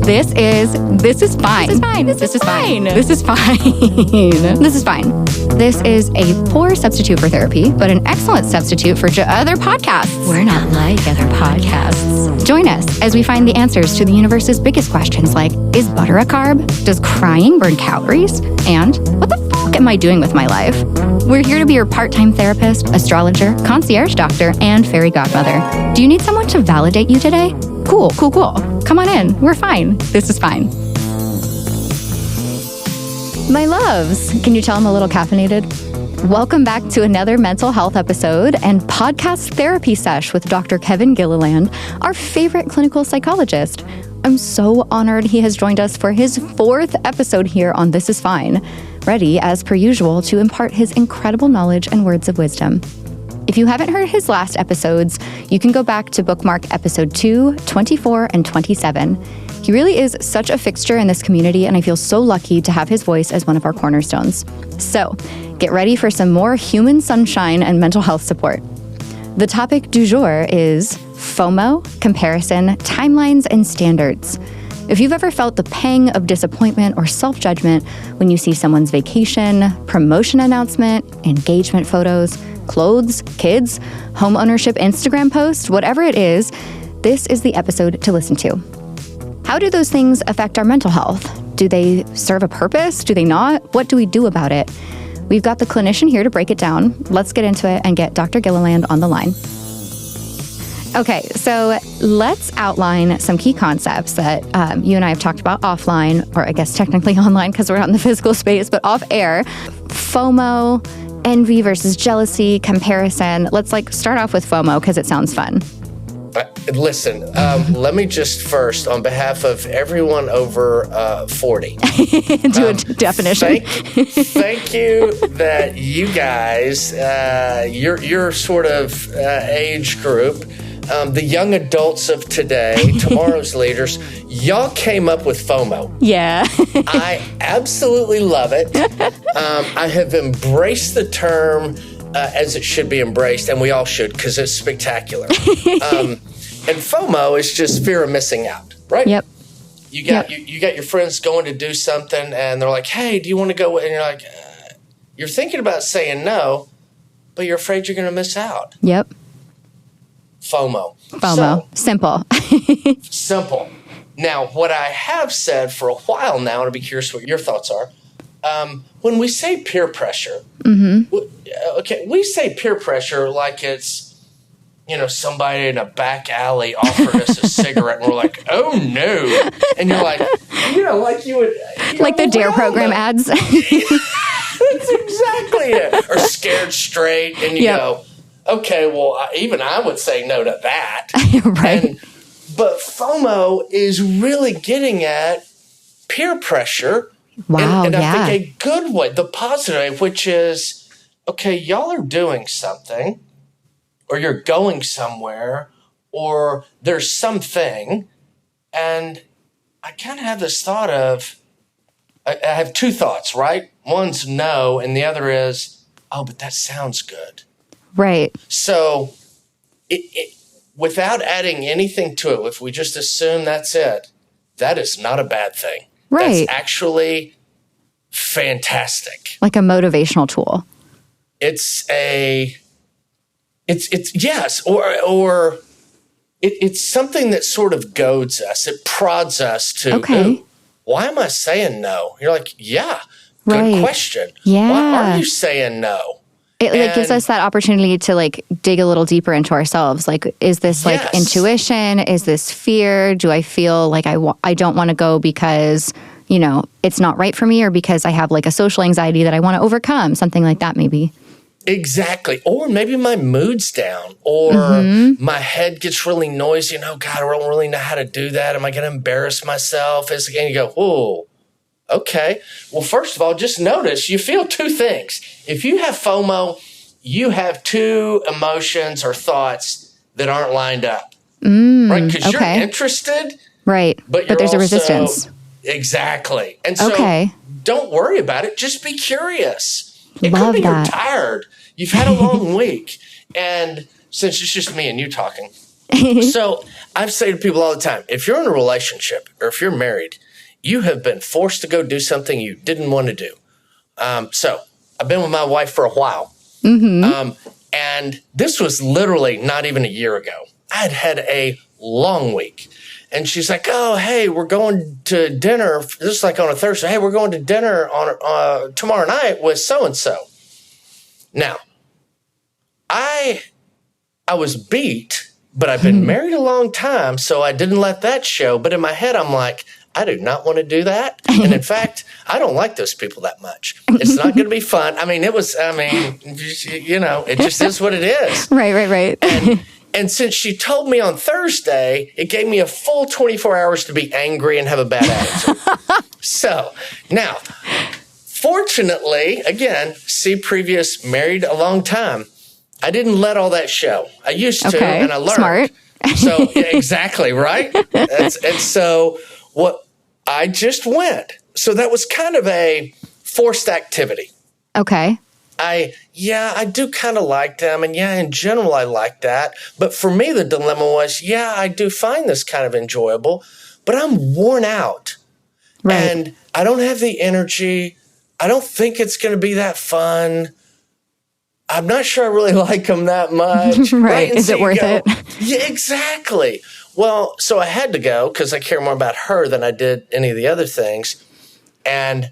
This is fine. This is fine. This is fine. This is fine. This is fine. This is a poor substitute for therapy, but an excellent substitute for other podcasts. We're not like other podcasts. Join us as we find the answers to the universe's biggest questions like, is butter a carb? Does crying burn calories? And what the fuck am I doing with my life? We're here to be your part-time therapist, astrologer, concierge doctor, and fairy godmother. Do you need someone to validate you today? Cool. Come on in. We're fine. This is fine. My loves, can you tell I'm a little caffeinated? Welcome back to another mental health episode and podcast therapy sesh with Dr. Kevin Gilliland, our favorite clinical psychologist. I'm so honored he has joined us for his 4th episode here on This Is Fine, ready, as per usual, to impart his incredible knowledge and words of wisdom. If you haven't heard his last episodes, you can go back to bookmark episode 2, 24, and 27. He really is such a fixture in this community, and I feel so lucky to have his voice as one of our cornerstones. So, get ready for some more human sunshine and mental health support. The topic du jour is FOMO, comparison, timelines, and standards. If you've ever felt the pang of disappointment or self-judgment when you see someone's vacation, promotion announcement, engagement photos, clothes, kids, home ownership Instagram post, whatever it is, this is the episode to listen to. How do those things affect our mental health? Do they serve a purpose? Do they not? What do we do about it? We've got the clinician here to break it down. Let's get into it and get Dr. Gilliland on the line. Okay, so let's outline some key concepts that you and I have talked about offline, or I guess technically online because we're not in the physical space, but off air. FOMO, envy versus jealousy, comparison. Let's start off with FOMO because it sounds fun. Listen, let me just first, on behalf of everyone over 40, do a definition. Thank you that you guys, your sort of age group, the young adults of today, tomorrow's leaders, y'all came up with FOMO. Yeah. I absolutely love it. I have embraced the term as it should be embraced, and we all should, because it's spectacular. And FOMO is just fear of missing out, right? Yep. You got your friends going to do something, and they're like, "Hey, do you want to go?" And you're like, you're thinking about saying no, but you're afraid you're going to miss out. Yep. FOMO. So, simple. Simple. Now, what I have said for a while now, and I'd be curious what your thoughts are. When we say peer pressure, we say peer pressure like it's, somebody in a back alley offered us a cigarette, and we're like, "Oh no!" And you're like, like you would, like the DARE program ads. That's exactly it. Or Scared Straight, and you go, "Okay, well, even I would say no to that." Right. But FOMO is really getting at peer pressure. Wow, and I think a good way, the positive, which is, okay, y'all are doing something, or you're going somewhere, or there's something, and I kind of have this thought of, I have 2 thoughts, right? One's no, and the other is, oh, but that sounds good. Right. So without adding anything to it, if we just assume that's it, that is not a bad thing. Right. That's actually fantastic. Like a motivational tool. It's something that sort of goads us. It prods us to, okay, why am I saying no? You're like, yeah, right. Good question. Yeah. Why are you saying no? It gives us that opportunity to dig a little deeper into ourselves. Is this intuition? Is this fear? Do I feel like I don't want to go because, it's not right for me, or because I have a social anxiety that I want to overcome, something like that maybe. Exactly. Or maybe my mood's down, or my head gets really noisy and, oh God, I don't really know how to do that. Am I going to embarrass myself? And you go, oh, okay. Well, first of all, just notice you feel 2 things. If you have FOMO, you have 2 emotions or thoughts that aren't lined up, right? Because you're interested, right? But there's a resistance. Exactly. And so don't worry about it. Just be curious. It Love could be that. you're tired. You've had a long week. And since it's just me and you talking, So I've said to people all the time, if you're in a relationship or if you're married, you have been forced to go do something you didn't want to do. So I've been with my wife for a while. And this was literally not even a year ago. I'd had a long week. And she's like, oh, hey, we're going to dinner. This is like on a Thursday. Hey, we're going to dinner on tomorrow night with so-and-so. Now, I was beat, but I've been married a long time, so I didn't let that show. But in my head, I'm like, I do not want to do that. And in fact, I don't like those people that much. It's not going to be fun. It just is what it is. Right. And since she told me on Thursday, it gave me a full 24 hours to be angry and have a bad attitude. So now, fortunately, again, see previous married a long time, I didn't let all that show. I used to, and I learned. Smart. So yeah, exactly, right? And so what I just went. So that was kind of a forced activity. Okay. I do kind of like them. And yeah, in general, I like that. But for me, the dilemma was, yeah, I do find this kind of enjoyable, but I'm worn out. Right. And I don't have the energy. I don't think it's going to be that fun. I'm not sure I really like them that much. Right. Is it worth it? Yeah, exactly. Well, so I had to go because I care more about her than I did any of the other things. And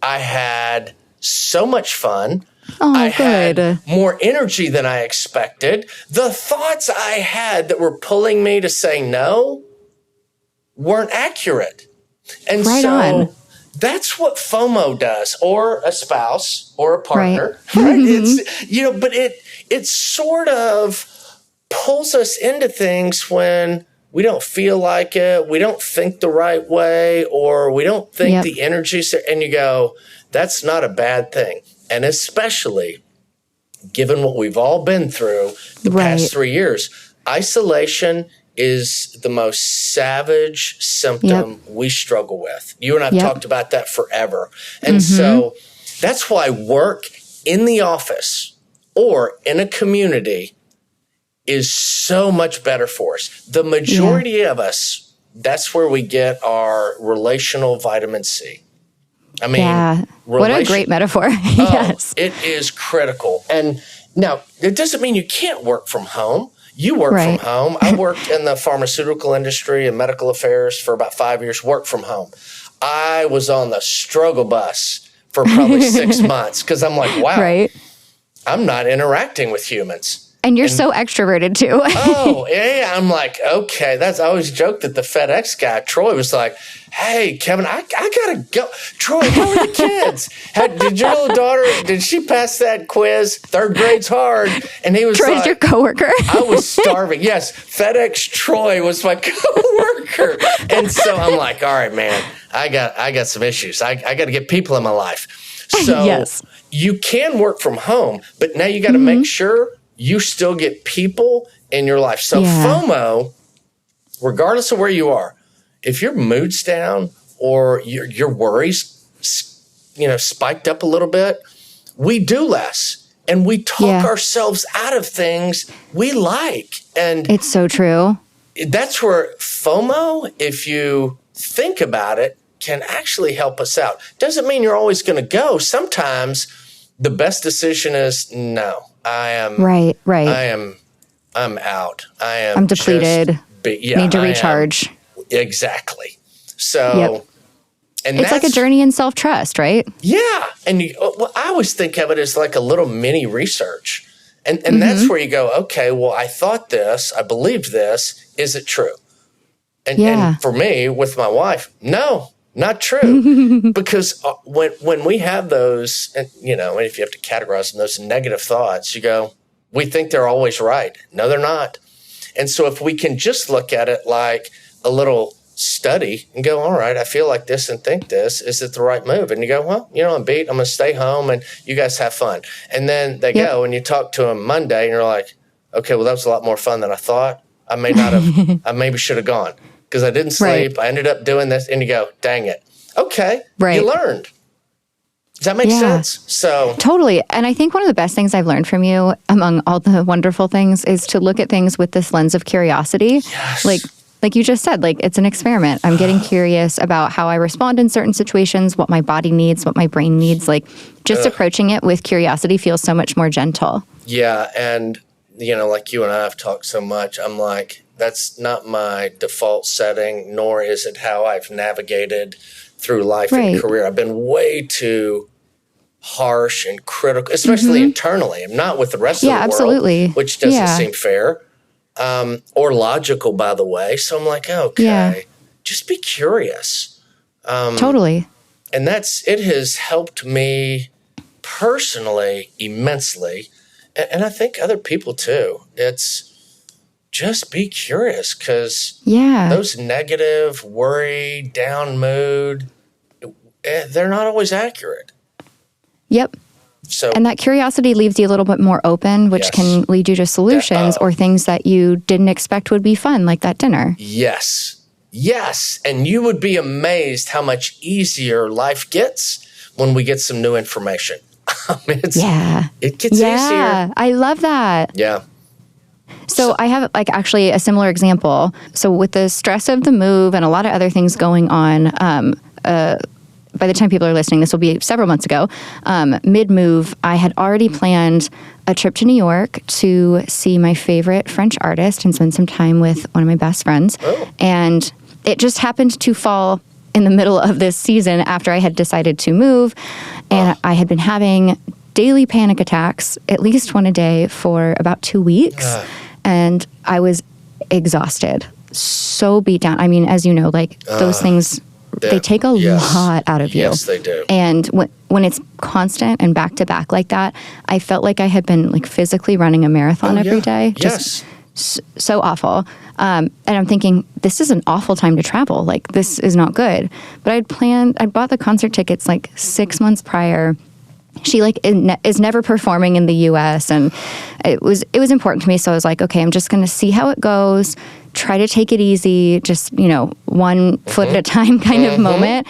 I had so much fun. Oh, I good. had more energy than I expected. The thoughts I had that were pulling me to say no weren't accurate. And right so on. That's what FOMO does, or a spouse or a partner. Right. It's, but it sort of pulls us into things when we don't feel like it, we don't think the right way, or we don't think the energy's there. And you go, that's not a bad thing. And especially given what we've all been through the past 3 years, isolation is the most savage symptom we struggle with. You and I have talked about that forever. And so that's why work in the office or in a community is so much better for us. The majority of us, that's where we get our relational vitamin C. What a great metaphor. Yes. It is critical. And now, it doesn't mean you can't work from home. You work from home. I worked in the pharmaceutical industry and medical affairs for about 5 years, worked from home. I was on the struggle bus for probably 6 months because I'm like, wow, I'm not interacting with humans. And you're so extroverted too. I'm like, okay. I always joked that the FedEx guy, Troy, was like, hey, Kevin, I gotta go. Troy, how are the kids? Did your little daughter, did she pass that quiz? 3rd grade's hard. And he was Troy's your coworker. I was starving. Yes, FedEx Troy was my coworker. And so I'm like, all right, man, I got some issues. I got to get people in my life. So you can work from home, but now you got to make sure you still get people in your life. So FOMO, regardless of where you are, if your mood's down or your worries, spiked up a little bit, we do less and we talk ourselves out of things we like. And it's so true. That's where FOMO, if you think about it, can actually help us out. Doesn't mean you're always going to go. Sometimes the best decision is no. I am I'm out. I'm depleted. Need to recharge. Exactly. So, and it's like a journey in self-trust, right? Yeah. And I always think of it as like a little mini research. And that's where you go, okay, well, I thought this, I believed this. Is it true? And for me, with my wife, no, not true. Because when we have those, and if you have to categorize them, those negative thoughts, you go, we think they're always right. No, they're not. And so if we can just look at it like a little study and go, all right, I feel like this and think this, is it the right move? And you go, well, I'm beat. I'm going to stay home and you guys have fun. And then they go and you talk to them Monday and you're like, okay, well, that was a lot more fun than I thought. I may not have, I maybe should have gone because I didn't sleep. I ended up doing this and you go, dang it. Okay. You learned. Does that make sense? So totally. And I think one of the best things I've learned from you, among all the wonderful things, is to look at things with this lens of curiosity. Yes. Like you just said, like it's an experiment. I'm getting curious about how I respond in certain situations, what my body needs, what my brain needs. Like just approaching it with curiosity feels so much more gentle. Yeah. And, like you and I have talked so much, I'm like, that's not my default setting, nor is it how I've navigated through life and career. I've been way too harsh and critical, especially internally. I'm not with the rest of the world, absolutely. Which doesn't seem fair or logical, by the way. So I'm like, okay, just be curious. Totally. And it has helped me personally immensely. And I think other people too. It's just be curious, because those negative, worry, down mood, they're not always accurate. Yep. So, and that curiosity leaves you a little bit more open, which can lead you to solutions or things that you didn't expect would be fun, like that dinner. Yes. And you would be amazed how much easier life gets when we get some new information. It gets easier. I love that. Yeah. So I have actually a similar example. So with the stress of the move and a lot of other things going on, by the time people are listening, this will be several months ago, mid-move, I had already planned a trip to New York to see my favorite French artist and spend some time with one of my best friends. Oh. And it just happened to fall in the middle of this season after I had decided to move. And I had been having daily panic attacks, at least one a day, for about 2 weeks. And I was exhausted, so beat down. I mean, as you know, those things, they take a lot out of you. Yes, they do. And when it's constant and back to back like that, I felt like I had been physically running a marathon every day. Just so awful. And I'm thinking, this is an awful time to travel. This is not good. But I'd bought the concert tickets 6 months prior. She is never performing in the U.S. and it was important to me. So I was like, okay, I'm just going to see how it goes. Try to take it easy, just, one foot at a time kind of moment.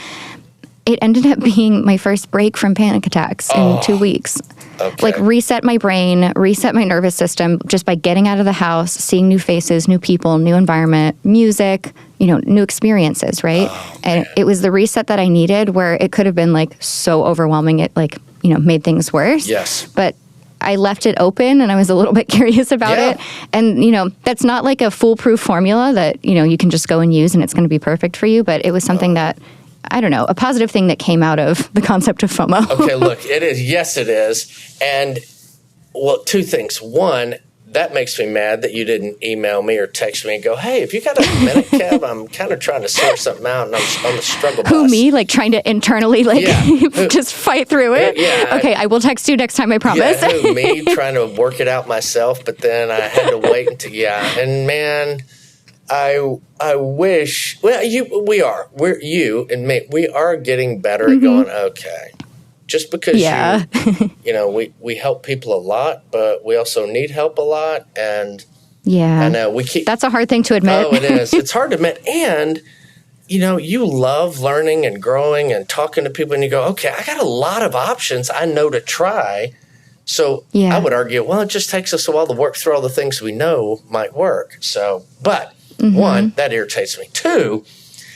It ended up being my first break from panic attacks in 2 weeks. Okay. Reset my brain, reset my nervous system just by getting out of the house, seeing new faces, new people, new environment, music, new experiences, right? And it was the reset that I needed, where it could have been so overwhelming. It made things worse. Yes. But I left it open and I was a little bit curious about it. And, that's not a foolproof formula that, you can just go and use and it's going to be perfect for you. But it was something that, I don't know, a positive thing that came out of the concept of FOMO. Okay, look, it is. Yes, it is. And, two things. One, that makes me mad that you didn't email me or text me and go, hey, if you got a minute, Kev, I'm kind of trying to sort something out and I'm on the struggle bus. Who, me? Trying to internally, just fight through it? Yeah. Okay, I will text you next time, I promise. Yeah, who, me? Trying to work it out myself, but then I had to wait until, And, man, I wish, we're you and me, we are getting better at going, okay. Just because we help people a lot, but we also need help a lot. And I know that's a hard thing to admit. Oh, it is. It's hard to admit. And, you love learning and growing and talking to people and you go, okay, I got a lot of options I know to try. So I would argue, well, it just takes us a while to work through all the things we know might work. So, but one, that irritates me. Two,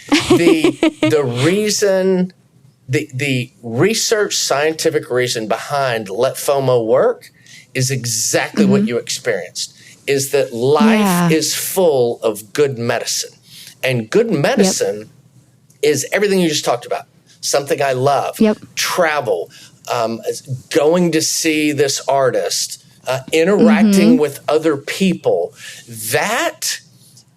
the reason... The research, scientific reason behind let FOMO work is exactly what you experienced, is that life is full of good medicine. And good medicine is everything you just talked about. Something I love, travel, going to see this artist, interacting with other people. That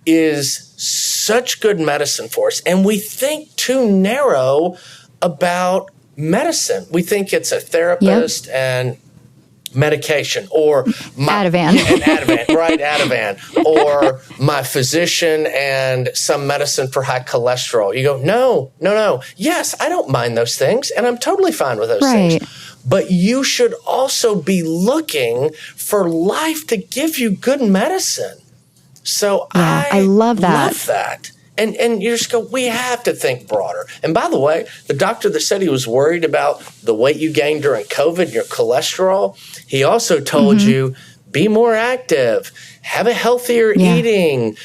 is such good medicine for us. And we think too narrow about medicine. We think it's a therapist and medication or Ativan. Ativan, or my physician and some medicine for high cholesterol. You go, no. Yes, I don't mind those things and I'm totally fine with those things. But you should also be looking for life to give you good medicine. So I love that. And you just go, we have to think broader. And by the way, the doctor that said he was worried about the weight you gained during COVID, your cholesterol, he also told you, be more active, have a healthier eating.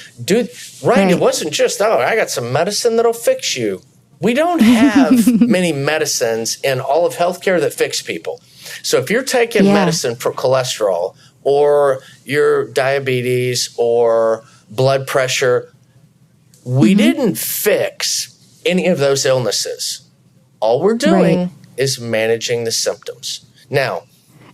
Right. It wasn't just, I got some medicine that'll fix you. We don't have many medicines in all of healthcare that fix people. So if you're taking medicine for cholesterol or your diabetes or blood pressure, we didn't fix any of those illnesses. All we're doing is managing the symptoms. Now,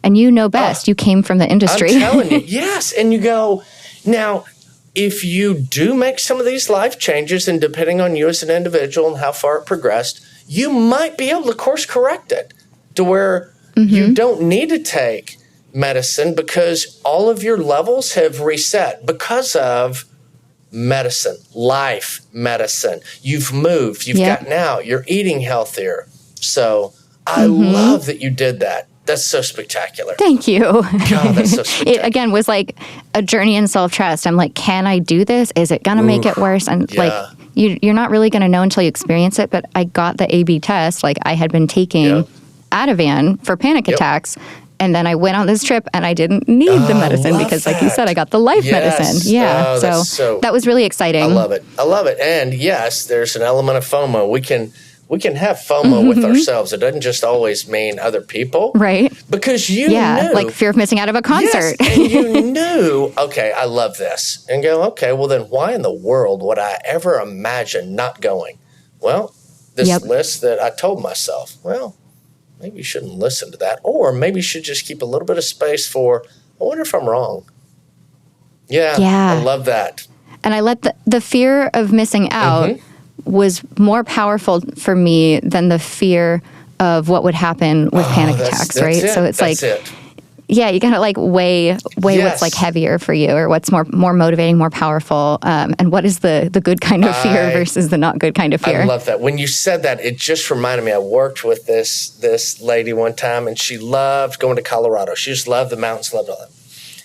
and you know best. You came from the industry. I'm telling you, yes. And you go, now, if you do make some of these life changes, and depending on you as an individual and how far it progressed, you might be able to course correct it to where you don't need to take medicine because all of your levels have reset because of medicine, life medicine. You've moved, you've gotten out, you're eating healthier. So I love that you did that. That's so spectacular. Thank you. God, that's so spectacular. It, again, was like a journey in self-trust. I'm like, can I do this? Is it going to make it worse? And like, you're not really going to know until you experience it. But I got the A/B test. Like, I had been taking Ativan for panic attacks. And then I went on this trip and I didn't need the medicine because, like you said, I got the life medicine. Yeah. So that was really exciting. I love it. I love it. And yes, there's an element of FOMO. We can have FOMO with ourselves. It doesn't just always mean other people. Right. Because you knew. Like fear of missing out of a concert. Yes, and you knew, okay, I love this. And go, okay, well then why in the world would I ever imagine not going? Well, this list that I told myself, well, maybe you shouldn't listen to that. Or maybe you should just keep a little bit of space for, I wonder if I'm wrong. Yeah. I love that. And I let the fear of missing out was more powerful for me than the fear of what would happen with panic attacks, right? So it's you gotta like weigh what's like heavier for you, or what's more motivating, more powerful, and what is the good kind of fear versus the not good kind of fear. I love that. When you said that, it just reminded me, I worked with this lady one time, and she loved going to Colorado. She just loved the mountains, loved all that.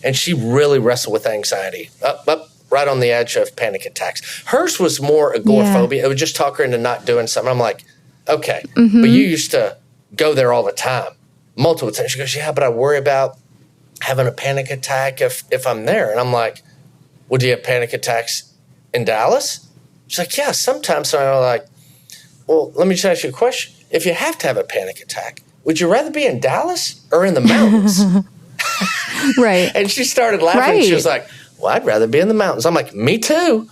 And she really wrestled with anxiety, up right on the edge of panic attacks. Hers was more agoraphobia. It would just talk her into not doing something. I'm like, okay, but you used to go there all the time, multiple times. She goes, yeah, but I worry about having a panic attack if I'm there. And I'm like, well, do you have panic attacks in Dallas? She's like, yeah, sometimes. So I'm like, well, let me just ask you a question. If you have to have a panic attack, would you rather be in Dallas or in the mountains? Right. And she started laughing. Right. She was like, well, I'd rather be in the mountains. I'm like, me too.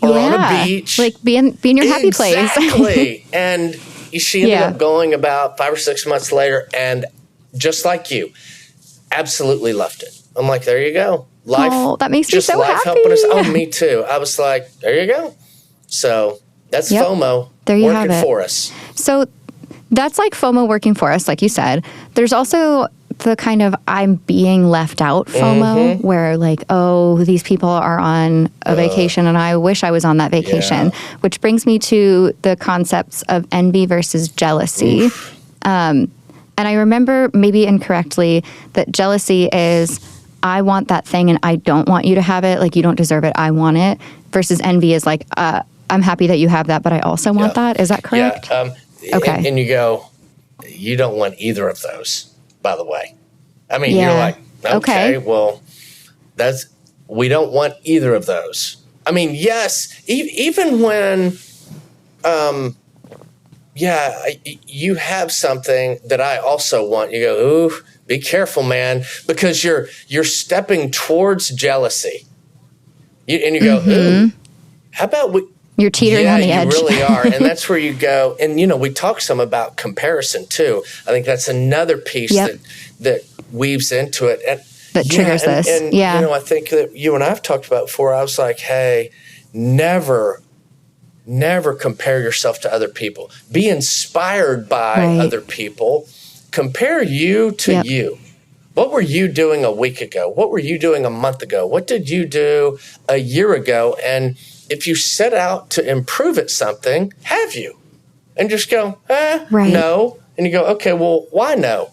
Or on a beach. Like be in your happy place. Exactly. And she ended up going about 5 or 6 months later, and just like you, absolutely loved it. I'm like, there you go. Life. That makes me so happy. Helping us. Oh, me too. I was like, there you go. So that's FOMO working for us. So that's like FOMO working for us, like you said. There's also the kind of I'm being left out FOMO, where like, oh, these people are on a vacation and I wish I was on that vacation, which brings me to the concepts of envy versus jealousy. And I remember, maybe incorrectly, that jealousy is I want that thing and I don't want you to have it. Like, you don't deserve it. I want it. Versus envy is like, I'm happy that you have that, but I also want that. Is that correct? Yeah. Okay. And you go, you don't want either of those. By the way, I mean, you're like, okay, well, we don't want either of those. I mean, yes, even when, you have something that I also want, you go, ooh, be careful, man, because you're stepping towards jealousy. And you go, ooh, how about we? You're teetering on the edge. You really are. And that's where you go. And, we talk some about comparison, too. I think that's another piece that weaves into it. And, that triggers this. And, I think that you and I have talked about before. I was like, hey, never compare yourself to other people. Be inspired by other people. Compare you to you. What were you doing a week ago? What were you doing a month ago? What did you do a year ago? And if you set out to improve at something, have you? And just go, no. And you go, okay, well, why no?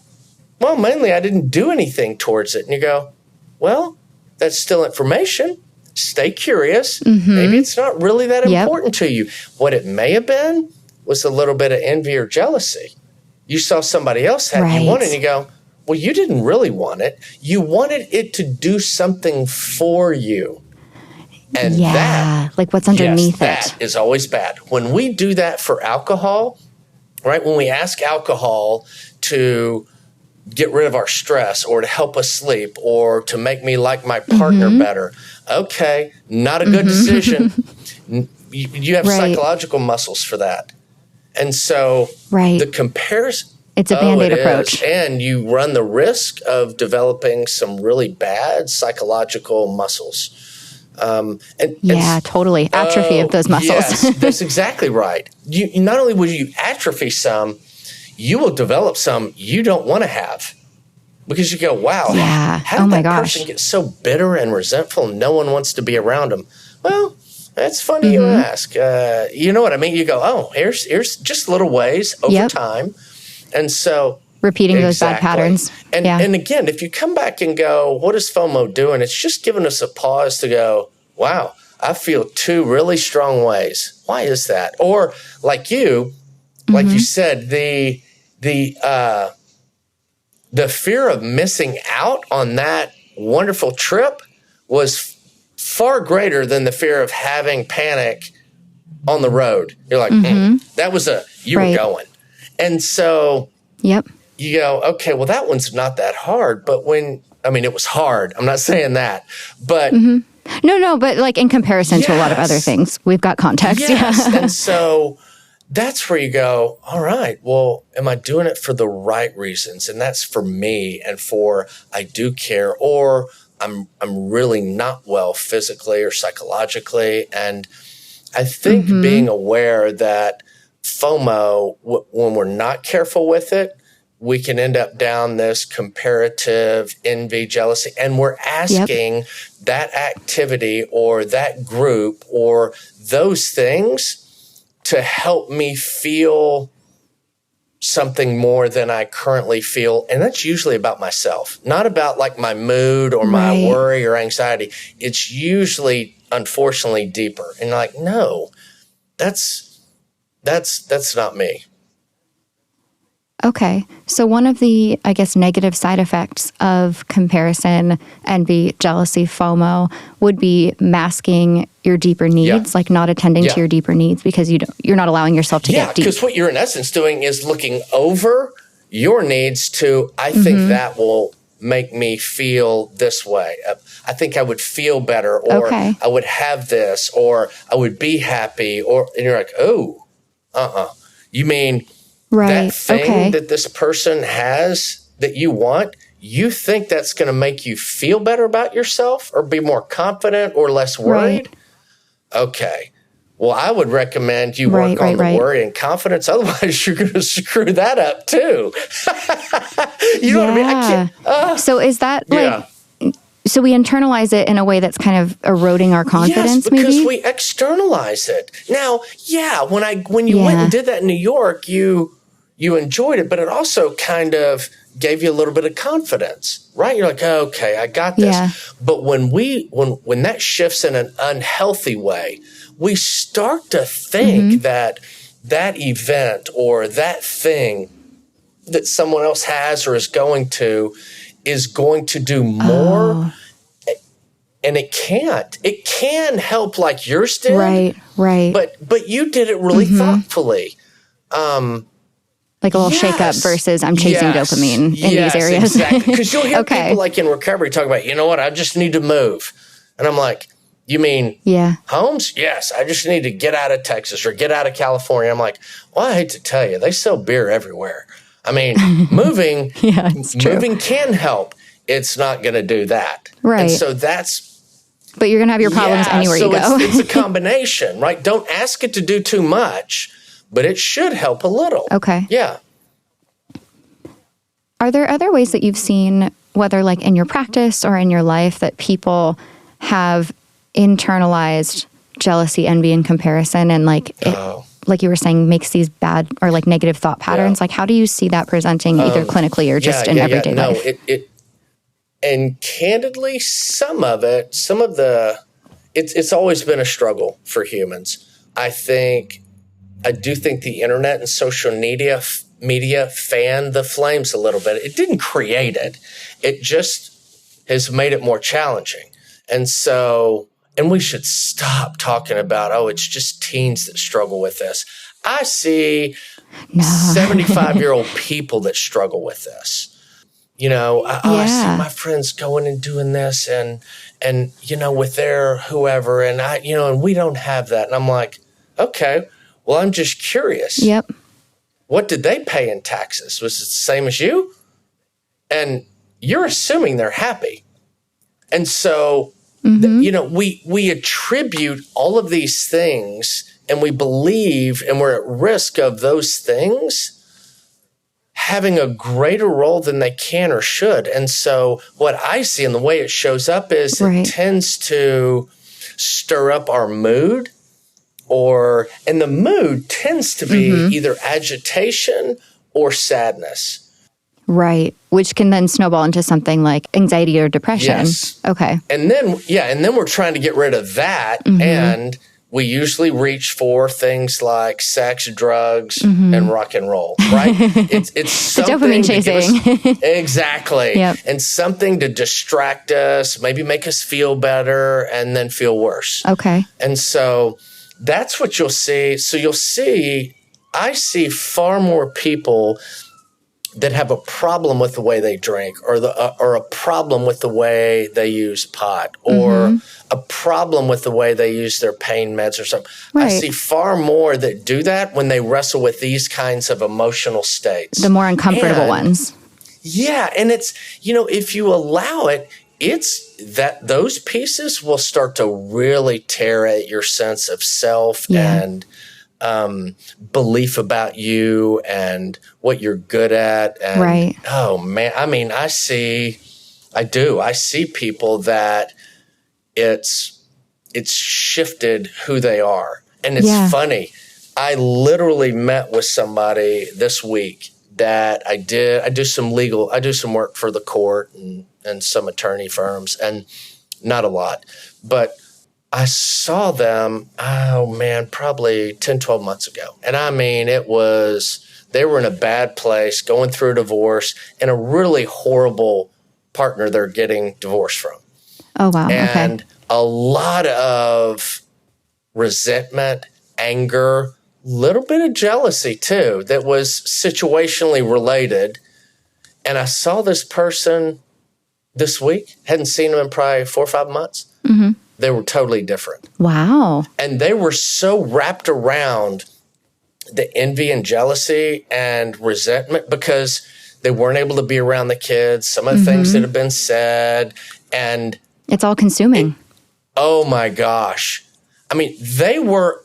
Well, mainly I didn't do anything towards it. And you go, well, that's still information. stay curious. Maybe it's not really that important to you. What it may have been was a little bit of envy or jealousy. You saw somebody else had you want it, and you go, well, you didn't really want it. You wanted it to do something for you. And that, like what's underneath it. That is always bad. When we do that for alcohol, right? When we ask alcohol to get rid of our stress or to help us sleep or to make me like my partner better. Okay, not a good decision. You have psychological muscles for that. And so the comparison. It's a Band-Aid approach. And you run the risk of developing some really bad psychological muscles. Totally. Atrophy of those muscles. Yes, that's exactly right. You not only will you atrophy some, you will develop some you don't want to have. Because you go, wow, how did that person get so bitter and resentful and no one wants to be around them? Well, that's funny you ask. You know what I mean? You go, oh, here's just little ways over time. And so repeating those bad patterns. And again, if you come back and go, what is FOMO doing? It's just giving us a pause to go, wow, I feel two really strong ways. Why is that? Or like you said, the fear of missing out on that wonderful trip was far greater than the fear of having panic on the road. You're like, that was you were going. And so you go, okay, well, that one's not that hard. But it was hard. I'm not saying that. But No, but like in comparison to a lot of other things, we've got context. Yes. And so that's where you go, all right, well, am I doing it for the right reasons? And that's for me and for I do care, or I'm really not well physically or psychologically. And I think being aware that FOMO, when we're not careful with it, we can end up down this comparative envy, jealousy, and we're asking that activity or that group or those things to help me feel something more than I currently feel. And that's usually about myself, not about like my mood or my worry or anxiety. It's usually, unfortunately, deeper. And like, no, that's not me. Okay. So one of the, I guess, negative side effects of comparison, envy, jealousy, FOMO would be masking your deeper needs, like not attending to your deeper needs because you're not allowing yourself to get deep. Because what you're in essence doing is looking over your needs to, I think that will make me feel this way. I think I would feel better, or I would have this, or I would be happy, and you're like, oh, you mean that thing that this person has that you want, you think that's going to make you feel better about yourself or be more confident or less worried? Okay. Well, I would recommend you work on the worry and confidence. Otherwise, you're going to screw that up too. You know what I mean? I can't. So is that like... So we internalize it in a way that's kind of eroding our confidence, yes, because we externalize it. Now, when you went and did that in New York, you enjoyed it, but it also kind of gave you a little bit of confidence, right? You're like, oh, okay, I got this. Yeah. But when that shifts in an unhealthy way, we start to think that event or that thing that someone else has or is going to do more. And it can't. It can help like yours did. Right. But you did it really thoughtfully. Like a little shake-up versus I'm chasing dopamine in these areas. Exactly. Because you'll hear people like in recovery talk about, you know what, I just need to move. And I'm like, you mean homes? Yes, I just need to get out of Texas or get out of California. I'm like, well, I hate to tell you, they sell beer everywhere. I mean, moving can help. It's not going to do that. Right. And so but you're going to have your problems anywhere you go. It's a combination, right? Don't ask it to do too much, but it should help a little. Okay. Yeah. Are there other ways that you've seen, whether like in your practice or in your life, that people have internalized jealousy, envy, and comparison, and like like you were saying, makes these bad or like negative thought patterns? Like, how do you see that presenting either clinically or just in everyday life? And candidly, some of the it's always been a struggle for humans. I do think the internet and social media fanned the flames a little bit. It didn't create it. It just has made it more challenging. And we should stop talking about, it's just teens that struggle with this. I see 75-year-old people that struggle with this. I see my friends going and doing this and with their whoever, and and we don't have that. And I'm like, okay, well, I'm just curious. Yep. What did they pay in taxes? Was it the same as you? And you're assuming they're happy. And so, we attribute all of these things, and we believe, and we're at risk of those things having a greater role than they can or should. And so what I see and the way it shows up is it tends to stir up our mood, and the mood tends to be either agitation or sadness. Right. Which can then snowball into something like anxiety or depression. Yes. Okay. And then we're trying to get rid of that. And we usually reach for things like sex, drugs, and rock and roll, right? It's something dopamine chasing. Exactly. Yep. And something to distract us, maybe make us feel better, and then feel worse. Okay. And so that's what you'll see. So I see far more people that have a problem with the way they drink, or a problem with the way they use pot, or a problem with the way they use their pain meds or something. Right. I see far more that do that when they wrestle with these kinds of emotional states. The more uncomfortable ones. Yeah. And it's, if you allow it, it's that those pieces will start to really tear at your sense of self and belief about you and what you're good at. And, oh man, I mean, I see people that it's shifted who they are. And it's funny. I literally met with somebody this week that I do some work for the court and some attorney firms, and not a lot, but I saw them, probably 10, 12 months ago. And I mean, they were in a bad place, going through a divorce, and a really horrible partner they're getting divorced from. Oh, wow. And a lot of resentment, anger, little bit of jealousy too, that was situationally related. And I saw this person this week, hadn't seen them in probably 4 or 5 months. They were totally different. Wow. And they were so wrapped around the envy and jealousy and resentment because they weren't able to be around the kids, some of the things that have been said. And it's all consuming. Oh my gosh. I mean, they were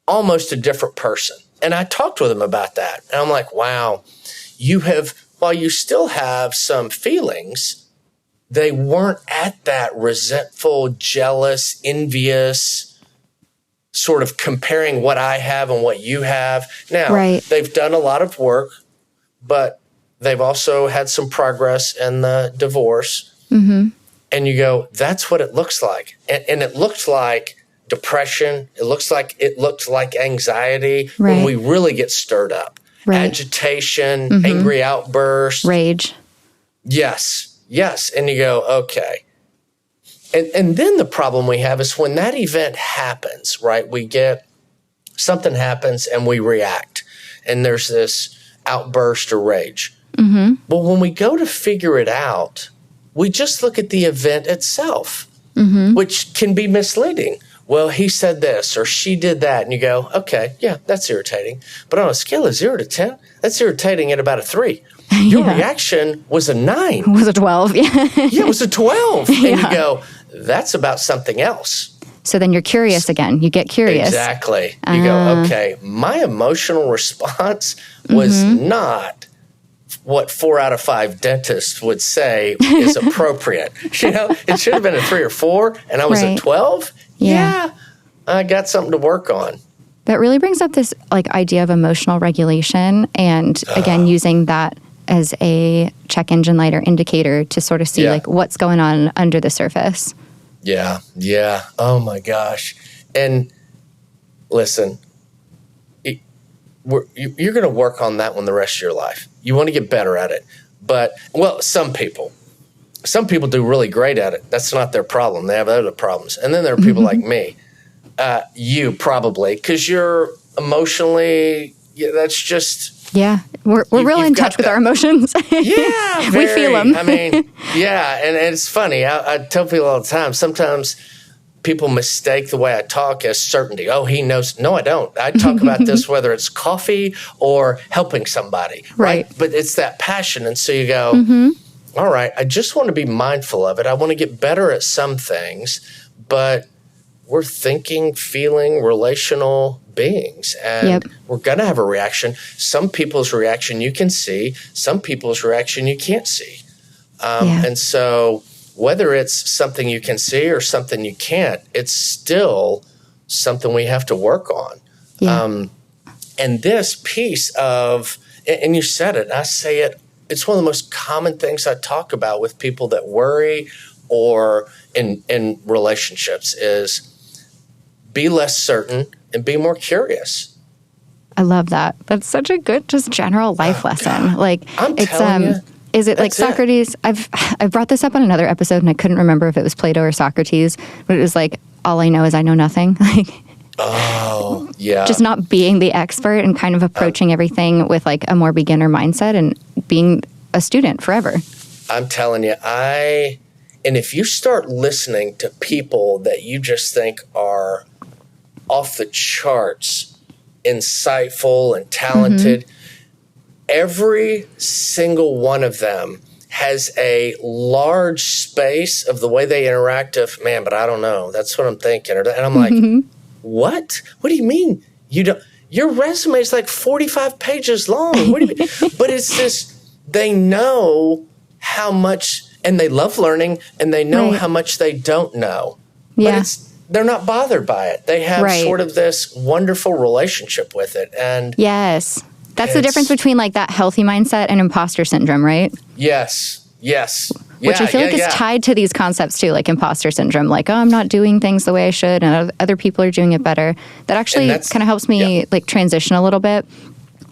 almost a different person. And I talked with them about that. And I'm like, wow, while you still have some feelings, they weren't at that resentful, jealous, envious, sort of comparing what I have and what you have. Now, they've done a lot of work, but they've also had some progress in the divorce. And you go, that's what it looks like. And it looks like depression. It looked like anxiety when we really get stirred up. Agitation, angry outbursts. Rage. Yes. And you go, okay. And then the problem we have is when that event happens, right? Something happens and we react. And there's this outburst or rage. But when we go to figure it out, we just look at the event itself, which can be misleading. Well, he said this or she did that. And you go, okay, yeah, that's irritating. But on a scale of 0 to 10, that's irritating at about a 3. Your reaction was a 9. It was a 12. It was a 12. And you go, that's about something else. So then you're curious again. You get curious. Exactly. You go, okay, my emotional response was not what 4 out of 5 dentists would say is appropriate. It should have been a 3 or 4, and I was a 12. Yeah, I got something to work on. That really brings up this idea of emotional regulation, and again, using that as a check engine light or indicator to sort of see what's going on under the surface. Yeah. Yeah. Oh my gosh. And listen, you're going to work on that one the rest of your life. You want to get better at it. But, well, some people do really great at it. That's not their problem. They have other problems. And then there are people like me, you probably, because you're emotionally, that's just. Yeah, we're really in touch with our emotions. Yeah, we feel them. I mean, yeah, and it's funny. I tell people all the time, sometimes people mistake the way I talk as certainty. Oh, he knows. No, I don't. I talk about this whether it's coffee or helping somebody. Right. But it's that passion. And so you go, all right, I just want to be mindful of it. I want to get better at some things, but we're thinking, feeling, relational beings. And we're going to have a reaction. Some people's reaction you can see. Some people's reaction you can't see. And so whether it's something you can see or something you can't, it's still something we have to work on. Yeah. And this piece of, and you said it, I say it, it's one of the most common things I talk about with people that worry or in relationships is be less certain and be more curious. I love that. That's such a good, just general life lesson. God. Like I'm telling you. Is it like Socrates? I've brought this up on another episode, and I couldn't remember if it was Plato or Socrates, but it was like, all I know is I know nothing. Like, oh, yeah. Just not being the expert and kind of approaching everything with like a more beginner mindset and being a student forever. I'm telling you, and if you start listening to people that you just think are off the charts, insightful and talented, every single one of them has a large space of the way they interact of, man, but I don't know. That's what I'm thinking. And I'm like, what? What do you mean? You don't? Your resume is like 45 pages long. What do you mean? But it's this, they know how much, and they love learning, and they know how much they don't know. Yeah. But they're not bothered by it. They have sort of this wonderful relationship with it. And yes. That's the difference between like that healthy mindset and imposter syndrome, right? Yes. Which I feel like is tied to these concepts too, like imposter syndrome, like, oh, I'm not doing things the way I should and other people are doing it better. That actually kind of helps me like transition a little bit.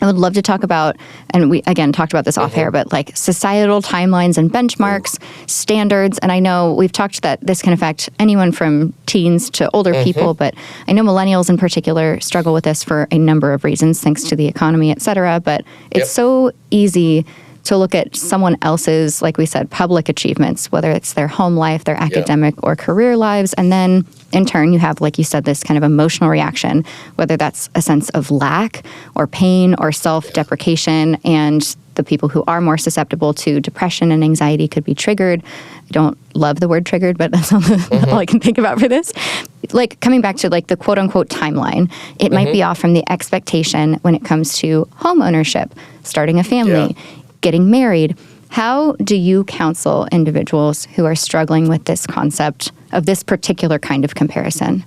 I would love to talk about, and we, again, talked about this off air, but like societal timelines and benchmarks, standards. And I know we've talked that this can affect anyone from teens to older people, but I know millennials in particular struggle with this for a number of reasons, thanks to the economy, et cetera. But it's so easy to look at someone else's, like we said, public achievements, whether it's their home life, their academic or career lives. And then in turn, you have, like you said, this kind of emotional reaction, whether that's a sense of lack or pain or self-deprecation. And the people who are more susceptible to depression and anxiety could be triggered. I don't love the word triggered, but that's all I can think about for this. Like coming back to like the quote unquote timeline, it might be off from the expectation when it comes to home ownership, starting a family, getting married. How do you counsel individuals who are struggling with this concept of this particular kind of comparison?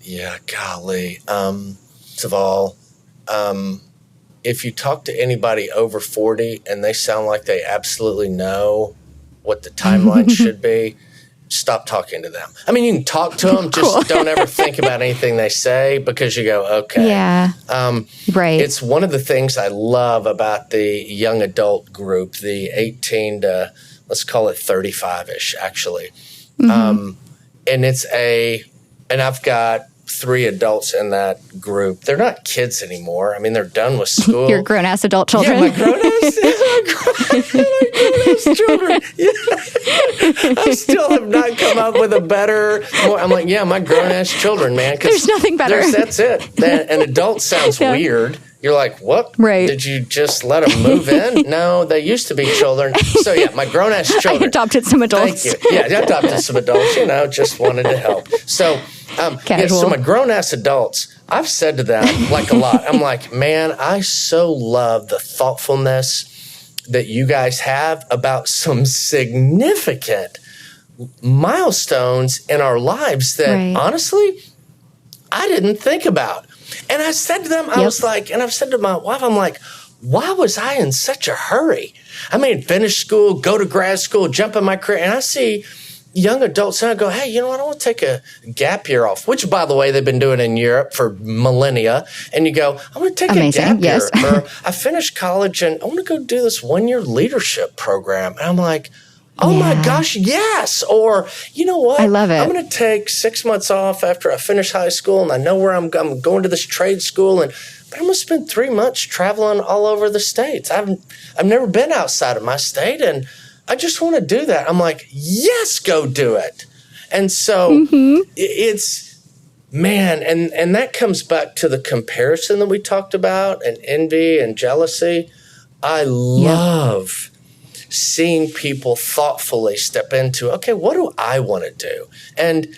Yeah, golly. First of all, if you talk to anybody over 40 and they sound like they absolutely know what the timeline should be, stop talking to them. I mean, you can talk to them, just don't ever think about anything they say because you go, okay. Yeah, right. It's one of the things I love about the young adult group, the 18 to, let's call it 35-ish, actually. And and I've got 3 adults in that group. They're not kids anymore. I mean, they're done with school. Your grown-ass adult children. Yeah, my grown-ass children. Yeah. I still have not come up with a better, I'm like, my grown-ass children, man. There's nothing better. That's it. An adult sounds weird. You're like, what? Right. Did you just let them move in? No, they used to be children. So, my grown-ass children. I adopted some adults. Thank you. Yeah, I adopted some adults, just wanted to help. So, so my grown-ass adults, I've said to them, like a lot, I'm like, man, I so love the thoughtfulness that you guys have about some significant milestones in our lives that, honestly, I didn't think about. And I said to them, I was like, and I've said to my wife, I'm like, why was I in such a hurry? I mean, finish school, go to grad school, jump in my career, and I see young adults now go, hey, you know what? I want to take a gap year off, which, by the way, they've been doing in Europe for millennia. And you go, I want to take a gap year. Or I finished college and I want to go do this 1-year leadership program. And I'm like, oh my gosh, yes. Or, you know what? I love it. I'm going to take 6 months off after I finish high school and I know where I'm going to this trade school. But I'm going to spend 3 months traveling all over the States. I've never been outside of my state and I just want to do that. I'm like, yes, go do it. And so it's, man, and that comes back to the comparison that we talked about and envy and jealousy. I love seeing people thoughtfully step into, okay, what do I want to do? And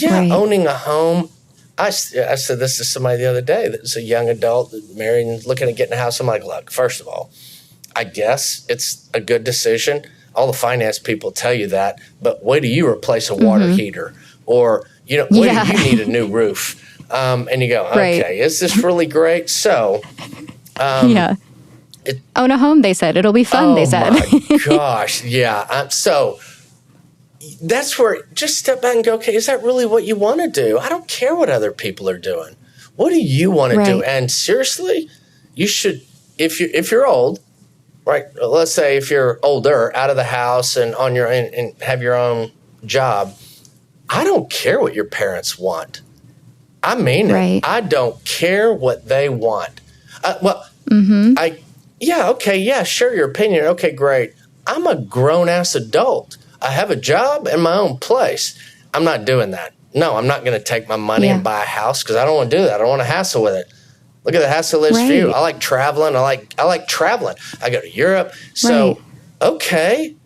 owning a home, I said this to somebody the other day that's a young adult married and looking at getting a house. I'm like, look, first of all, I guess it's a good decision. All the finance people tell you that, but wait till you replace a water heater or, you know, wait till you need a new roof. And you go, okay, is this really great? So, own a home, they said. It'll be fun, they said. Oh, my gosh. Yeah. So that's where just step back and go, okay, is that really what you want to do? I don't care what other people are doing. What do you want to do? And seriously, you should, if you're old, right, let's say if you're older, out of the house and on your and have your own job, I don't care what your parents want. I mean it. I don't care what they want. Sure, your opinion. Okay, great. I'm a grown-ass adult. I have a job and my own place. I'm not doing that. No, I'm not going to take my money and buy a house because I don't want to do that. I don't want to hassle with it. Look at the hassle list for you. I like traveling. I like traveling. I go to Europe. So, okay,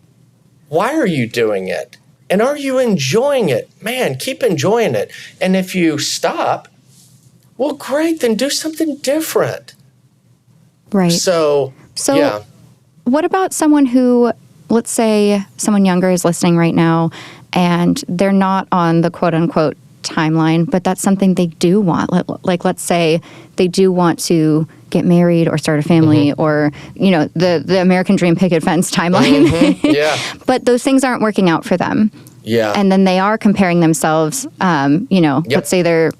why are you doing it? And are you enjoying it? Man, keep enjoying it. And if you stop, well, great, then do something different. Right. So what about someone who, let's say someone younger is listening right now and they're not on the quote unquote timeline, but that's something they do want. Like, let's say they do want to get married or start a family or, you know, the American dream picket fence timeline. But those things aren't working out for them. Yeah. And then they are comparing themselves, let's say they're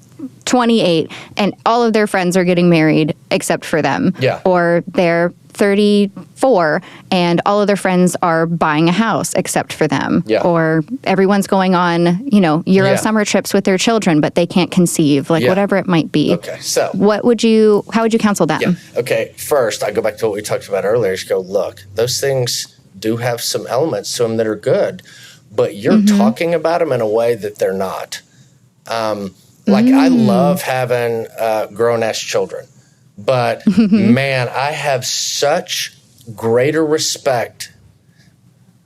28 and all of their friends are getting married except for them. Yeah. Or they're 34 and all of their friends are buying a house except for them. Yeah. Or everyone's going on, Euro summer trips with their children, but they can't conceive, whatever it might be. Okay. So how would you counsel them? Yeah. Okay. First, I go back to what we talked about earlier. Just go, look, those things do have some elements to them that are good, but you're talking about them in a way that they're not. I love having grown-ass children. But, man, I have such greater respect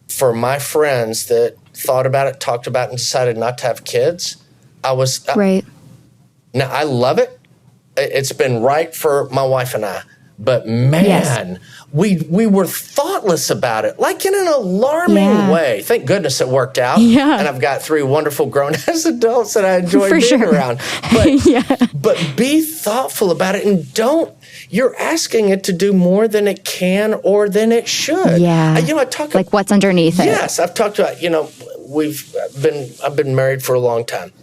for my friends that thought about it, talked about it, and decided not to have kids. Now, I love it. It's been right for my wife and I. But, man, we were thoughtless about it, like in an alarming way. Thank goodness it worked out. Yeah. And I've got 3 wonderful grown-ass adults that I enjoy being around. But, but be thoughtful about it and you're asking it to do more than it can or than it should. Yeah. I talk like what's underneath it. Yes. I've talked about, I've been married for a long time.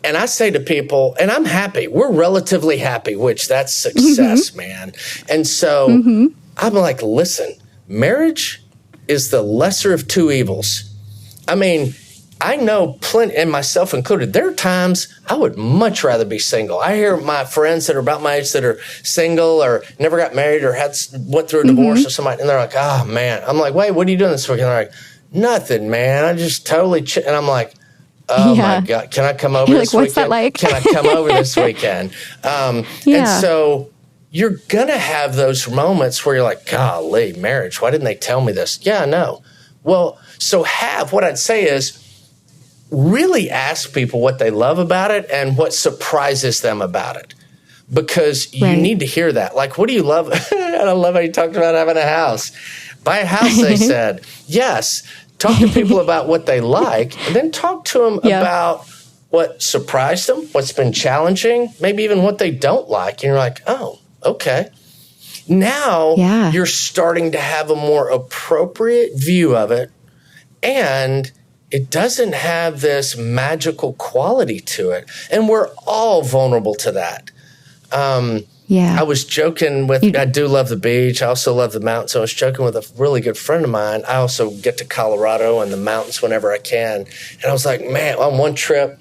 And I say to people, and I'm happy, we're relatively happy, which that's success, man. And so I'm like, listen, marriage is the lesser of 2 evils. I mean, I know plenty, and myself included, there are times I would much rather be single. I hear my friends that are about my age that are single or never got married or went through a divorce or somebody, and they're like, oh, man. I'm like, wait, what are you doing this weekend? They're like, nothing, man. I just totally and I'm like, oh, my God. Can I come over this weekend? What's that like? Can I come over this weekend? And so you're going to have those moments where you're like, golly, marriage, why didn't they tell me this? Yeah, I know. Well, so what I'd say is really ask people what they love about it and what surprises them about it. Because you need to hear that. Like, what do you love? I love how you talked about having a house. Buy a house, they said. Yes. Talk to people about what they like, and then talk to them about what surprised them, what's been challenging, maybe even what they don't like. And you're like, oh, okay. Now you're starting to have a more appropriate view of it, and it doesn't have this magical quality to it. And we're all vulnerable to that. I was joking with, I do love the beach. I also love the mountains. So I was joking with a really good friend of mine. I also get to Colorado and the mountains whenever I can. And I was like, man, on one trip,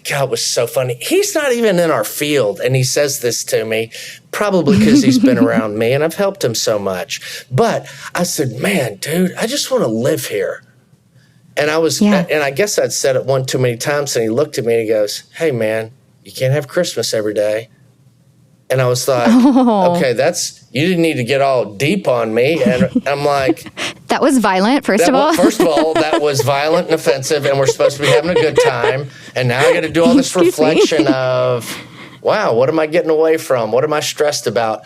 God, it was so funny. He's not even in our field. And he says this to me, probably because he's been around me and I've helped him so much. But I said, man, dude, I just want to live here. And and I guess I'd said it one too many times. And he looked at me and he goes, hey, man, you can't have Christmas every day. And I was like, okay, you didn't need to get all deep on me. And I'm like, that was violent, first of all. First of all, that was violent and offensive, and we're supposed to be having a good time. And now I got to do all this reflection of, wow, what am I getting away from? What am I stressed about?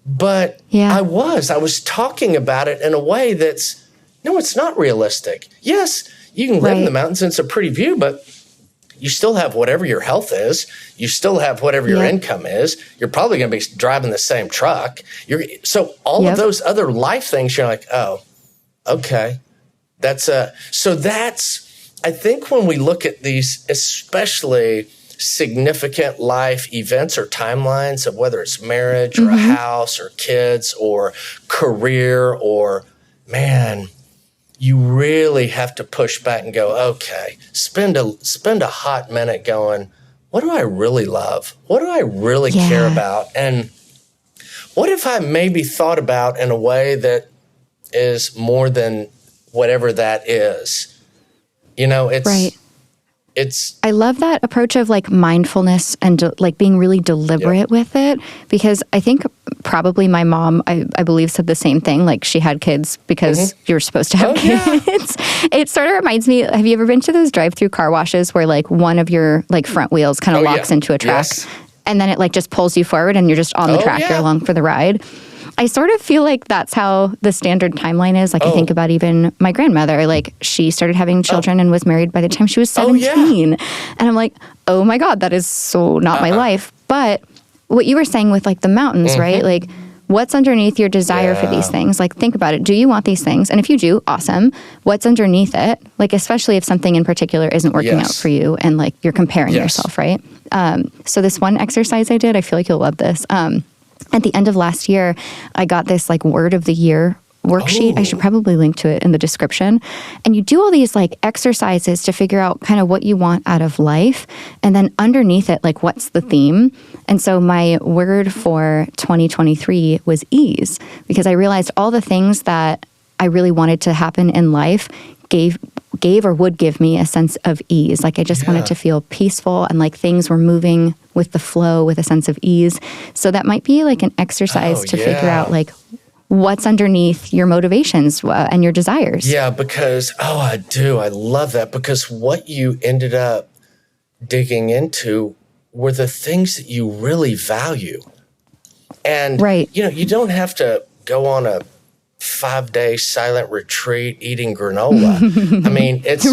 But I was talking about it in a way that's, no, it's not realistic. Yes, you can live in the mountains and it's a pretty view, but you still have whatever your health is. You still have whatever your income is. You're probably going to be driving the same truck. So all of those other life things, you're like, oh, okay. I think when we look at these, especially significant life events or timelines of whether it's marriage or a house or kids or career or, man, you really have to push back and go, okay, spend a hot minute going, what do I really love? What do I really care about? And what if I maybe thought about in a way that is more than whatever that is? You know, I love that approach of like mindfulness and like being really deliberate with it, because I think probably my mom, I believe, said the same thing. Like she had kids because you're supposed to have kids. It sort of reminds me, have you ever been to those drive-through car washes where like one of your like front wheels kind of locks into a track and then it like just pulls you forward and you're just on the track, you're along for the ride? I sort of feel like that's how the standard timeline is. Like I think about even my grandmother, like she started having children and was married by the time she was 17. And I'm like, oh my God, that is so not my life. But what you were saying with like the mountains, right? Like what's underneath your desire for these things? Like think about it. Do you want these things? And if you do, awesome. What's underneath it? Like especially if something in particular isn't working out for you and like you're comparing yourself, right? So this one exercise I did, I feel like you'll love this. At the end of last year, I got this like word of the year worksheet. I should probably link to it in the description. And you do all these like exercises to figure out kind of what you want out of life. And then underneath it, like what's the theme? And so my word for 2023 was ease, because I realized all the things that I really wanted to happen in life gave or would give me a sense of ease. Like I just wanted to feel peaceful and like things were moving with the flow with a sense of ease. So that might be like an exercise to figure out like what's underneath your motivations and your desires. Yeah, because, I do. I love that, because what you ended up digging into were the things that you really value. And, you know, you don't have to go on a 5-day silent retreat eating granola. I mean, it's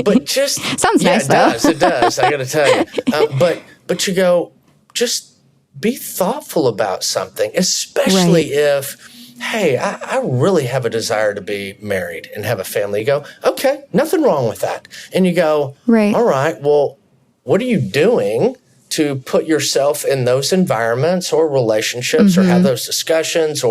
but just sounds nice though. It does. I got to tell you. But you go, just be thoughtful about something, especially if, hey, I really have a desire to be married and have a family. You go, okay, nothing wrong with that. And you go, all right, well, what are you doing to put yourself in those environments or relationships or have those discussions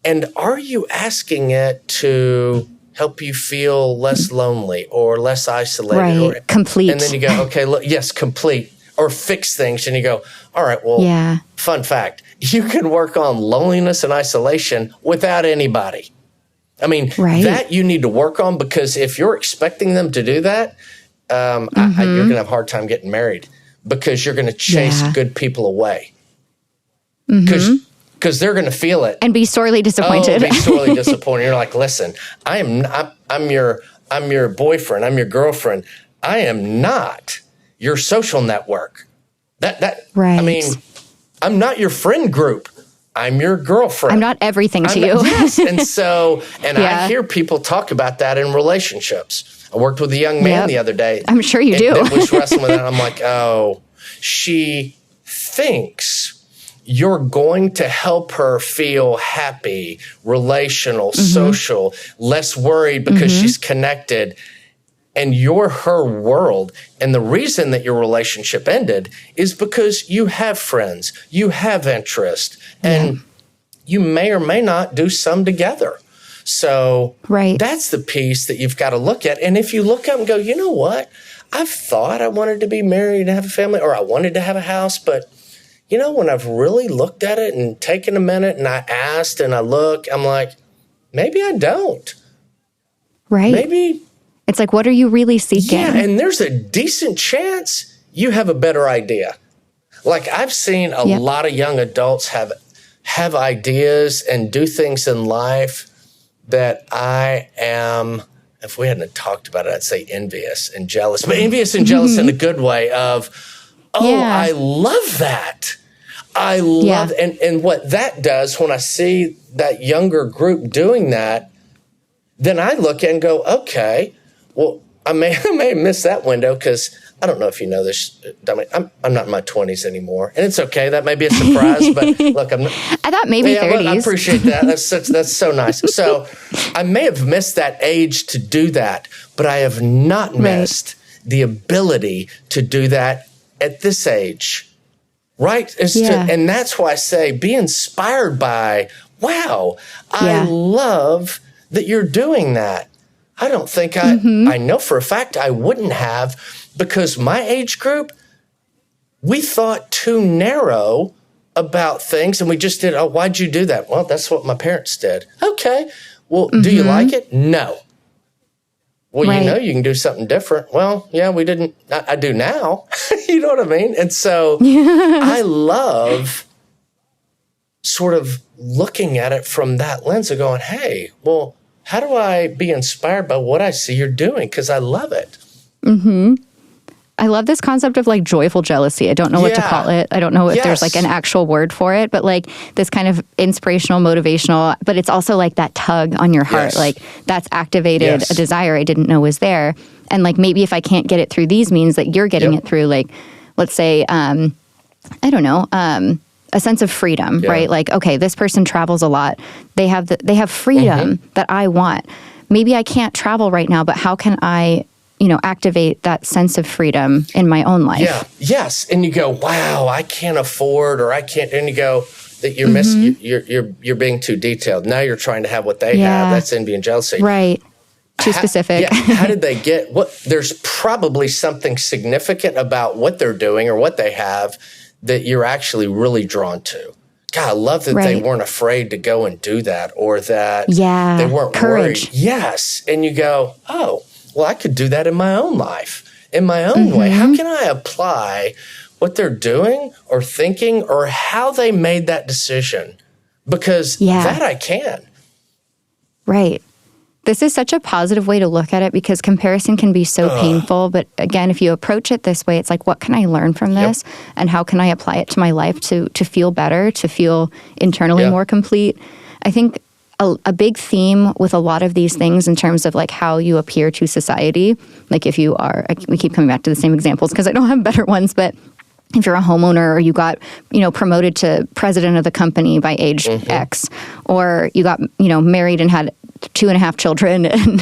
and are you asking it to help you feel less lonely or less isolated? Or complete. And then you go, okay, look, yes, complete. Or fix things. And you go, all right, well, fun fact, you can work on loneliness and isolation without anybody. I mean, that you need to work on, because if you're expecting them to do that, you're going to have a hard time getting married, because you're going to chase good people away. Because they're going to feel it and be sorely disappointed. Be sorely disappointed. You're like, listen, I'm your boyfriend. I'm your girlfriend. I am not your social network. I mean, I'm not your friend group. I'm your girlfriend. I'm not everything to you. Yes. And I hear people talk about that in relationships. I worked with a young man the other day. I'm sure you do. That was wrestling with that. I'm like, oh, she thinks you're going to help her feel happy, relational, social, less worried because she's connected. and you're her world. And the reason that your relationship ended is because you have friends, you have interest, and you may or may not do some together. So that's the piece that you've got to look at. And if you look up and go, you know what? I've thought I wanted to be married and have a family, or I wanted to have a house, but you know, when I've really looked at it and taken a minute and I asked and I look, I'm like, maybe I don't. Right. Maybe. It's like, what are you really seeking? Yeah, and there's a decent chance you have a better idea. Like I've seen a lot of young adults have ideas and do things in life that I am, if we hadn't talked about it, I'd say envious and jealous, but envious and jealous in a good way of, I love that. I love, and what that does when I see that younger group doing that, then I look and go, okay, well, I may have missed that window because I don't know if you know this, Dominique, I'm not in my 20s anymore. And it's okay. That may be a surprise, but look, I'm not. I thought maybe 30s. Look, I appreciate that. That's so nice. So I may have missed that age to do that, but I have not missed the ability to do that at this age. Right? And that's why I say be inspired by, wow, I love that you're doing that. I don't think I know for a fact I wouldn't have, because my age group, we thought too narrow about things and we just did, why'd you do that? Well, that's what my parents did. Okay. Well, do you like it? No. Well, you know, you can do something different. Well, yeah, we didn't. I do now. You know what I mean? And so I love sort of looking at it from that lens of going, hey, well, how do I be inspired by what I see you're doing? Because I love it. I love this concept of like joyful jealousy. I don't know what to call it. I don't know if there's like an actual word for it, but like this kind of inspirational, motivational, but it's also like that tug on your heart. Like that's activated a desire I didn't know was there. And like maybe if I can't get it through these means that you're getting it through, like, let's say, I don't know, a sense of freedom, right? Like, okay, this person travels a lot. They have freedom that I want. Maybe I can't travel right now, but how can I, you know, activate that sense of freedom in my own life? Yeah. Yes. And you go, wow, I can't afford, or I can't, and you go that you're missing, you're being too detailed. Now you're trying to have what they have. That's envy and jealousy. Right. Too specific. How did they get what? There's probably something significant about what they're doing or what they have that you're actually really drawn to. God, I love that they weren't afraid to go and do that, or that they weren't worried. Yes. And you go, oh, well, I could do that in my own life, in my own way. How can I apply what they're doing or thinking or how they made that decision? Because that I can. Right. This is such a positive way to look at it, because comparison can be so painful. But again, if you approach it this way, it's like, what can I learn from this? And how can I apply it to my life to feel better, to feel internally more complete? I think a big theme with a lot of these things in terms of like how you appear to society, like if you are, we keep coming back to the same examples because I don't have better ones, but if you're a homeowner or you got, you know, promoted to president of the company by age X, or you got, you know, married and had 2.5 children and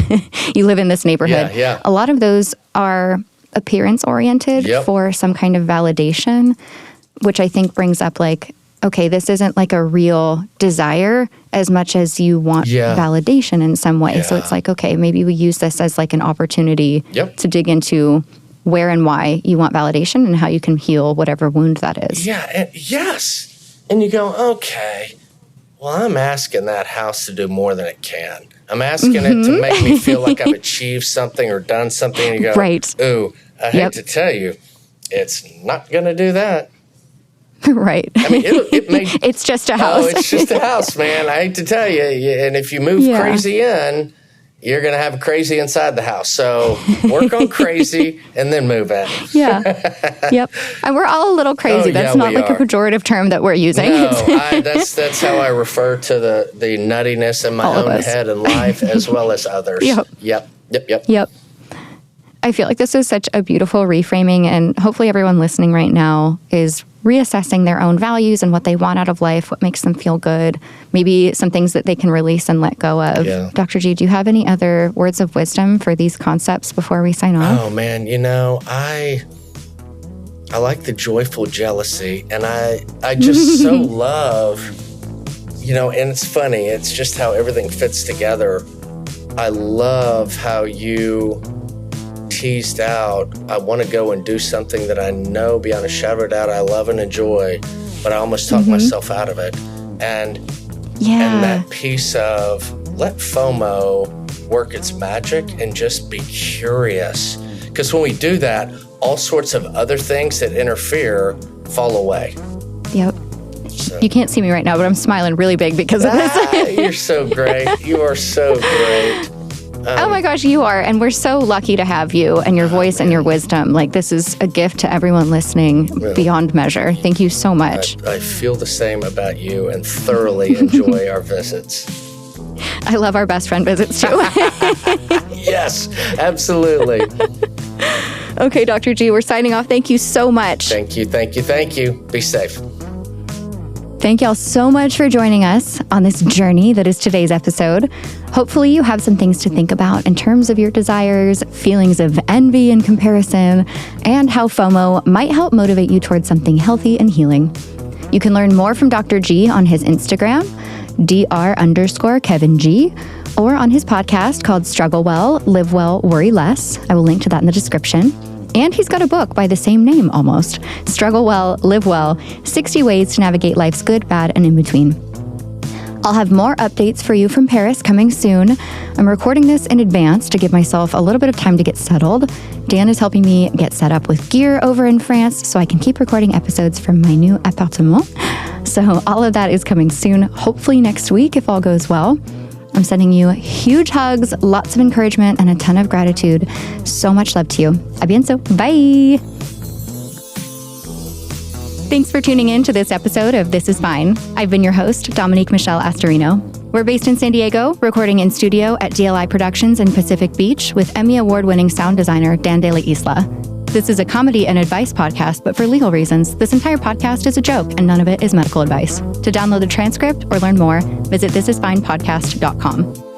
you live in this neighborhood. A lot of those are appearance oriented for some kind of validation, which I think brings up like, okay, this isn't like a real desire as much as you want validation in some way. So it's like, okay, maybe we use this as like an opportunity to dig into where and why you want validation and how you can heal whatever wound that is. And you go, okay, well, I'm asking that house to do more than it can. I'm asking it to make me feel like I've achieved something or done something. And you go, ooh, I hate to tell you, it's not going to do that. Right. I mean, it's just a house. Oh, it's just a house, man. I hate to tell you. And if you move crazy in, you're going to have crazy inside the house. So work on crazy and then move in. And we're all a little crazy. That's not like a pejorative term that we're using. No, that's how I refer to the nuttiness in my own head and life, as well as others. Yep. I feel like this is such a beautiful reframing, and hopefully everyone listening right now is reassessing their own values and what they want out of life, what makes them feel good, maybe some things that they can release and let go of. Yeah. Dr. G, do you have any other words of wisdom for these concepts before we sign off? Oh, man, I like the joyful jealousy, and I just so love, and it's funny, it's just how everything fits together. I love how you teased out, I want to go and do something that I know beyond a shadow of a doubt I love and enjoy, but I almost talk myself out of it. And that piece of let FOMO work its magic and just be curious. Because when we do that, all sorts of other things that interfere fall away. Yep. So. You can't see me right now, but I'm smiling really big because of this. You're so great. You are so great. Oh my gosh, you are. And we're so lucky to have you and your voice and your wisdom. Like, this is a gift to everyone listening beyond measure. Thank you so much. I feel the same about you and thoroughly enjoy our visits. I love our best friend visits too. Yes, absolutely. Okay, Dr. G, we're signing off. Thank you so much. Thank you, thank you, thank you. Be safe. Thank y'all so much for joining us on this journey that is today's episode. Hopefully you have some things to think about in terms of your desires, feelings of envy and comparison, and how FOMO might help motivate you towards something healthy and healing. You can learn more from Dr. G on his Instagram, Dr_Kevin G, or on his podcast called Struggle Well, Live Well, Worry Less. I will link to that in the description. And he's got a book by the same name almost, Struggle Well, Live Well, 60 Ways to Navigate Life's Good, Bad, and In Between. I'll have more updates for you from Paris coming soon. I'm recording this in advance to give myself a little bit of time to get settled. Dan is helping me get set up with gear over in France so I can keep recording episodes from my new appartement. So all of that is coming soon, hopefully next week if all goes well. I'm sending you huge hugs, lots of encouragement, and a ton of gratitude. So much love to you. A bientôt. Bye. Thanks for tuning in to this episode of This Is Fine. I've been your host, Dominique Michelle Astorino. We're based in San Diego, recording in studio at DLI Productions in Pacific Beach with Emmy Award-winning sound designer Dan De La Isla. This is a comedy and advice podcast, but for legal reasons, this entire podcast is a joke and none of it is medical advice. To download the transcript or learn more, visit thisisfinepodcast.com.